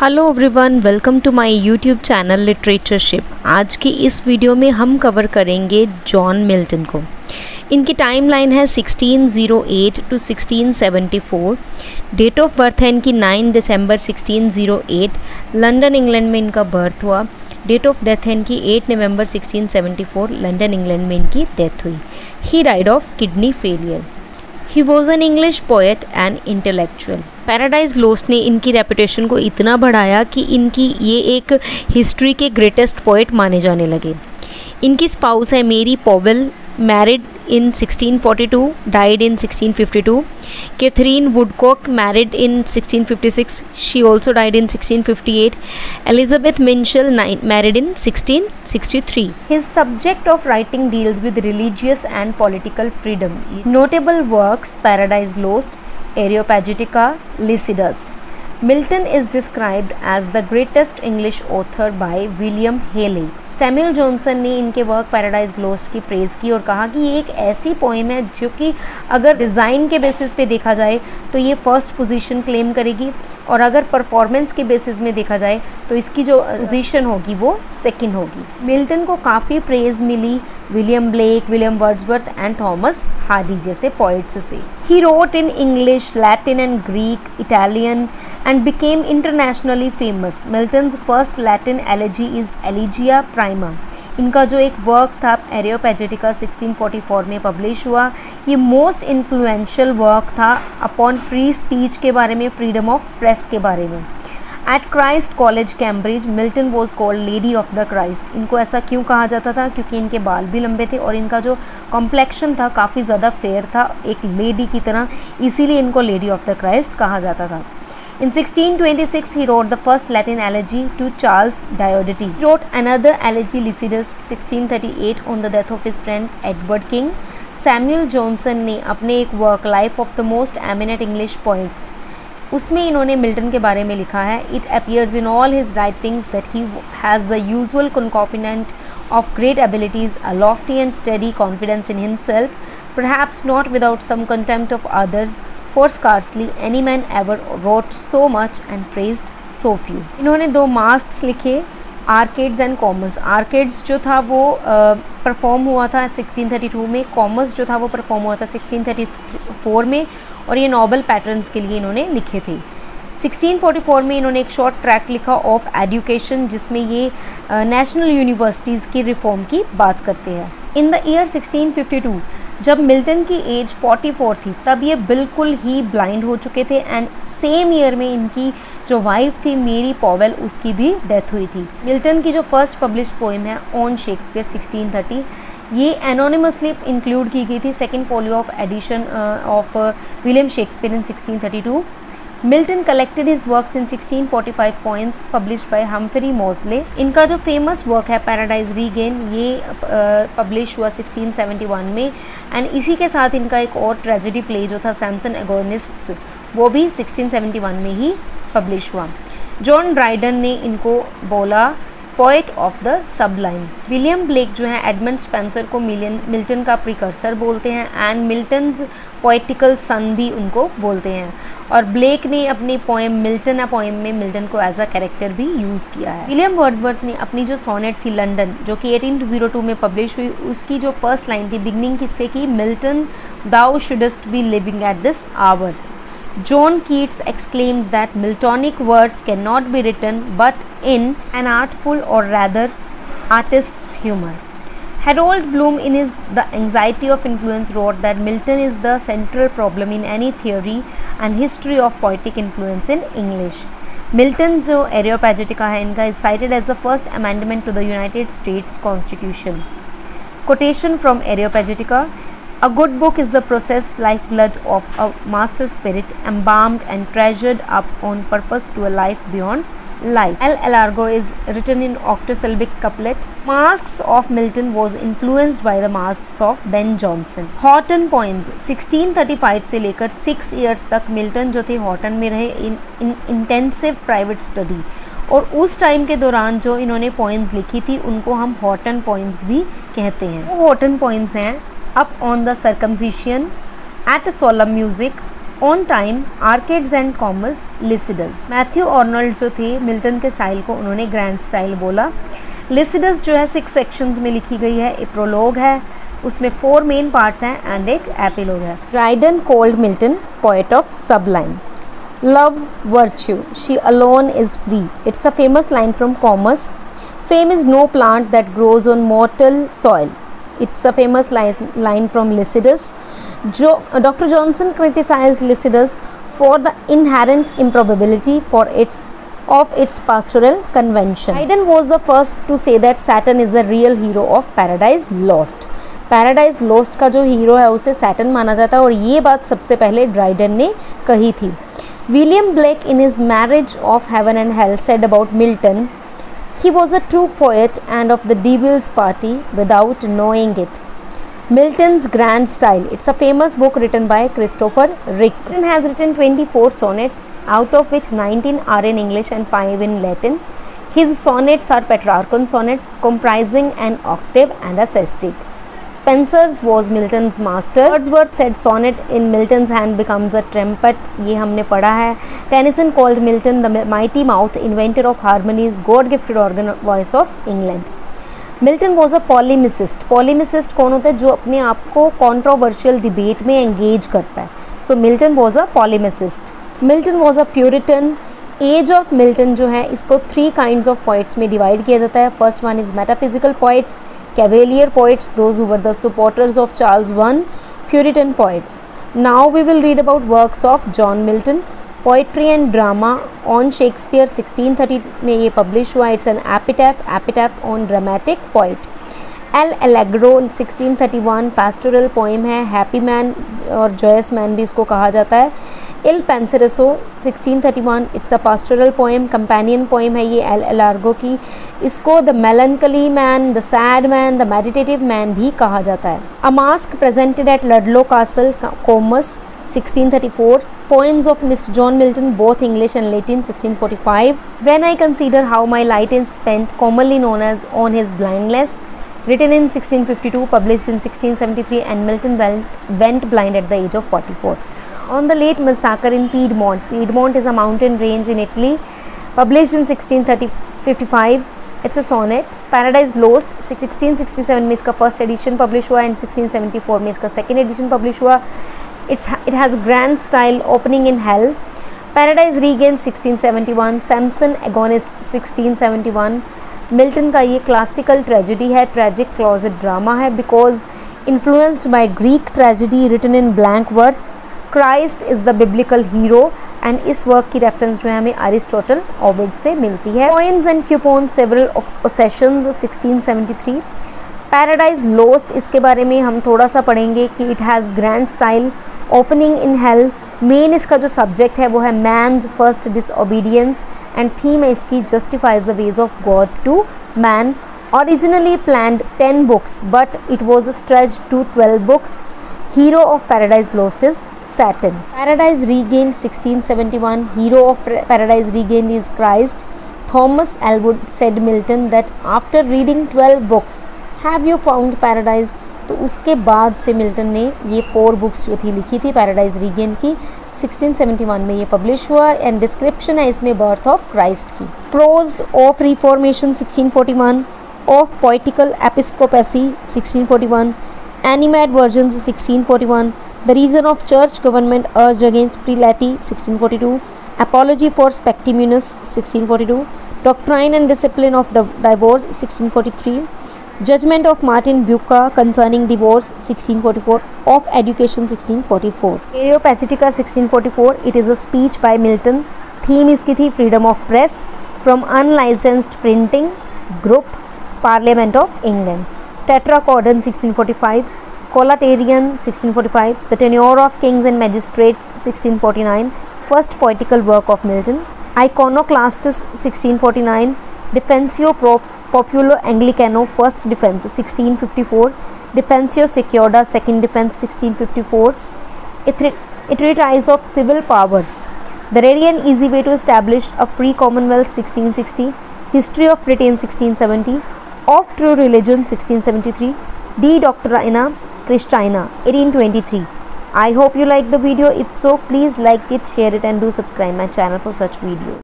Hello everyone, welcome to my YouTube channel Literatureship. आज की इस वीडियो में हम कवर करेंगे जॉन मिल्टन को। इनकी टाइमलाइन है 1608 टू 1674। डेट ऑफ बर्थ है इनकी 9 दिसंबर 1608। लंदन इंग्लैंड में इनका बर्थ हुआ। डेट ऑफ डेथ है इनकी 8 नवंबर 1674। लंदन इंग्लैंड में इनकी डेथ हुई। He died of kidney failure. He was an English poet and intellectual. Paradise lost ने इनकी रेपुटेशन को इतना बढ़ाया कि इनकी ये एक हिस्ट्री के ग्रेटेस्ट पोएट माने जाने लगे। इनकी स्पाउस है Mary Powell, married in 1642, died in 1652. Catherine Woodcock, married in 1656, she also died in 1658. Elizabeth Minshall, married in 1663. His subject of writing deals with religious and political freedom. Notable works: Paradise Lost, Areopagitica, Lycidas. Milton is described as the greatest English author by William Haley. Samuel Johnson ने इनके work paradise lost की praise की और कहा कि ये एक ऐसी पोएम है जो कि अगर डिज़ाइन के बेसिस पे देखा जाए तो ये फर्स्ट पोजीशन क्लेम करेगी, और अगर परफॉर्मेंस के बेसिस में देखा जाए तो इसकी जो पोजीशन होगी वो सेकंड होगी। मिल्टन को काफ़ी प्रेज़ मिली William Blake, William Wordsworth and Thomas Hardy जैसे पोइट्स से। He wrote in English, Latin and Greek, Italian and became internationally famous. Milton's first Latin elegy is Elegia Prima. इनका जो एक वर्क था एरियोपैजिटिका 1644 में पब्लिश हुआ। ये मोस्ट इन्फ्लुएंशियल वर्क था अपॉन फ्री स्पीच के बारे में, फ्रीडम ऑफ प्रेस के बारे में। At Christ College Cambridge, Milton was called lady of the Christ. इनको ऐसा क्यों कहा जाता था? क्योंकि इनके बाल भी लंबे थे और इनका जो कॉम्प्लेक्शन था काफ़ी ज़्यादा फेयर था, एक लेडी की तरह, इसीलिए इनको लेडी ऑफ द क्राइस्ट कहा जाता था। In 1626, he wrote the first Latin elegy to Charles Diodati. He wrote another elegy, Lycidas, 1638, on the death of his friend Edward King. Samuel Johnson ने अपने एक work life of the most eminent English poets, उसमें इन्होंने Milton के बारे में लिखा है। It appears in all his writings that he has the usual concomitant of great abilities, a lofty and steady confidence in himself, perhaps not without some contempt of others, for scarcely any man ever wrote so much and praised so few. इन्होंने दो masks लिखे, arcades and commerce. Arcades जो था वो perform हुआ था 1632 में, commerce जो था वो परफॉर्म हुआ था 1634 में, और ये नोबल पैटर्न्स के लिए इन्होंने लिखे थे। 1644 में इन्होंने एक शॉर्ट ट्रैक्ट लिखा ऑफ एजुकेशन, जिसमें ये नेशनल यूनिवर्सिटीज़ की रिफॉर्म की बात करते हैं। इन द ईयर 1652, जब मिल्टन की एज 44 थी, तब ये बिल्कुल ही ब्लाइंड हो चुके थे, एंड सेम ईयर में इनकी जो वाइफ थी मेरी पॉवेल, उसकी भी डेथ हुई थी। मिल्टन की जो फर्स्ट पब्लिश्ड पोएम है ऑन शेक्सपियर 1630, ये एनोनिमसली इंक्लूड की गई थी second folio of edition of William Shakespeare in 1632। Milton collected his works in 1645 poems published by Humphrey Moseley. इनका जो फेमस वर्क है पैराडाइज रीगेन, ये पब्लिश हुआ 1671 में, एंड इसी के साथ इनका एक और ट्रेजेडी प्ले जो था सैमसन एगोनिस्ट्स, वो भी 1671 में ही पब्लिश हुआ। जॉन ड्राइडन ने इनको बोला poet of the सबलाइन। William Blake जो है एडमंड स्पेंसर को मिल्टन का प्रिकर्सर बोलते हैं, एंड मिल्टन्स पोएटिकल सन भी उनको बोलते हैं, और ब्लेक ने अपनी पोएम मिल्टन अ पोएम में मिल्टन को एज अ कैरेक्टर भी यूज़ किया है। विलियम वर्ड्सवर्थ ने अपनी जो सोनेट थी लंदन, जो कि 1802 में पब्लिश हुई, उसकी जो फर्स्ट लाइन थी बिगनिंग किससे की, Milton thou shouldst be living at this hour. John Keats exclaimed that Miltonic verse cannot be written but in an artful, or rather artist's humor. Harold Bloom in his The Anxiety of Influence wrote that Milton is the central problem in any theory and history of poetic influence in English. Milton जो Areopagitica है इनका is cited as the first amendment to the United States Constitution. Quotation from Areopagitica: A good book is the process lifeblood of a master spirit, embalmed and treasured up on purpose to a life beyond life. El Largo is written in octosyllabic couplet. Masques of Milton was influenced by the masques of Ben Jonson. Horton poems 1635 से लेकर 6 years तक Milton जो थे Horton में रहे इन intensive private study, और उस time के दौरान जो इन्होंने पोएम्स लिखी थी उनको हम हॉटन पोएम्स भी कहते हैं। वो हॉटन पोएम्स हैं: Up on the Circumcision, At Solemn Music, on time, arcades and commerce, Lycidas. Matthew Arnold जो थे मिल्टन के स्टाइल को उन्होंने ग्रैंड स्टाइल बोला। लिसिडस जो है 6 सेक्शंस में लिखी गई है। ए प्रोलॉग है, उसमें 4 मेन पार्ट्स हैं एंड एक एपिलॉग है। Dryden called Milton poet of sublime. Love virtue, she alone is free, it's a famous line from Comus. Fame is no plant that grows on mortal soil, it's a famous line from Lycidas. Dr. Johnson criticized Lycidas for the inherent improbability of its pastoral convention. Dryden was the first to say that Saturn is the real hero of Paradise Lost. Paradise Lost का जो hero है उसे Saturn माना जाता है और ये बात सबसे पहले ड्राइडन ने कही थी। William Blake in his Marriage of Heaven and Hell said about Milton, he was a true poet and of the devil's party without knowing it. Milton's grand style, it's a famous book written by Christopher Rick. Milton has written 24 sonnets, out of which 19 are in English and 5 in Latin. His sonnets are Petrarchan sonnets comprising an octave and a sestet. Spenser's was Milton's master. Wordsworth said sonnet in Milton's hand becomes a trumpet, ये हमने पढ़ा है. Tennyson called Milton the mighty mouth, inventor of harmonies, God-gifted organ voice of England. Milton was a polemicist. Polemicist कौन होता है? जो अपने आप को controversial debate में engage करता है. So Milton was a polemicist. Milton was a Puritan. Age of Milton जो है इसको 3 kinds of poets में डिवाइड किया जाता है. First one is metaphysical poets, cavalier poets, those who were the supporters of Charles one, Puritan poets. Now we will read about works of John Milton. Poetry and drama on Shakespeare 1630 में ये publish हुआ. It's an epitaph on dramatic poet. L'Allegro 1631 pastoral poem है. Happy man और Joyce man भी इसको कहा जाता है. Il Penseroso 1631 it's a pastoral poem, companion poem है ये एल एलार्गो की. इसको the melancholy man, the sad man, the meditative man भी कहा जाता है. A masque presented at Ludlow castle, Comus 1634. Poems of Mr. John Milton, both English and Latin 1645. When I consider how my light is spent, commonly known as On His Blindness, written in 1652, published in 1673, and Milton went blind at the age of 44. On the Late Massacre in Piedmont. Piedmont is a mountain range in Italy, published in 1655. It's a sonnet. Paradise Lost 1667 में इसका first edition publish हुआ and 1674 में इसका second edition publish हुआ. It has grand style, opening in hell. Paradise Regained 1671. Samson Agonist 1671. Milton का ये classical tragedy है, tragic closet drama है, because influenced by Greek tragedy written in blank verse. Christ is the biblical hero and इस work की reference जो है हमें Aristotle, Ovid से मिलती है. Poems and upon several occasions 1673. Paradise lost, इसके बारे में हम थोड़ा सा पढ़ेंगे कि it has grand style, opening in hell. Main इसका जो सब्जेक्ट है वो है man's first disobedience and theme है इसकी justifies the ways of God to man. Originally planned 10 books but it was stretched to 12 books. Hero of Paradise Lost is Saturn. Paradise Regained 1671. Hero of Paradise Regained is Christ. Thomas Elwood said Milton that after reading 12 books, have you found paradise? तो उसके बाद से Milton ने ये 4 books जो थी लिखी थी पैराडाइज रीगेन की. 1671 में ये पब्लिश हुआ एंड डिस्क्रिप्शन है इसमें बर्थ ऑफ क्राइस्ट की. Prose of reformation 1641. Of poetical episcopacy 1641. Animad versions 1641. The reason of church government urged against prelaty 1642. Apology for Spectimunus 1642. Doctrine and discipline of divorce 1643. Judgment of Martin Bucca concerning divorce 1644. Of education 1644. Areopagitica 1644. It is a speech by Milton. Theme इसकी थी freedom of press, from unlicensed printing, group, Parliament of England. Tetrachordon 1645. Colatarian 1645. The Tenure of Kings and Magistrates 1649. First poetical work of Milton. Iconoclastus 1649. Defensio Populo Anglicano, first defense 1654. Defensio Secuorda, second defense 1654. A treatise of civil power. The ready and easy way to establish a free commonwealth 1660. History of Britain 1670. Of True Religion 1673. De Doctrina Christiana 1823. I hope you like the video. If so, please like it, share it and do subscribe my channel for such videos.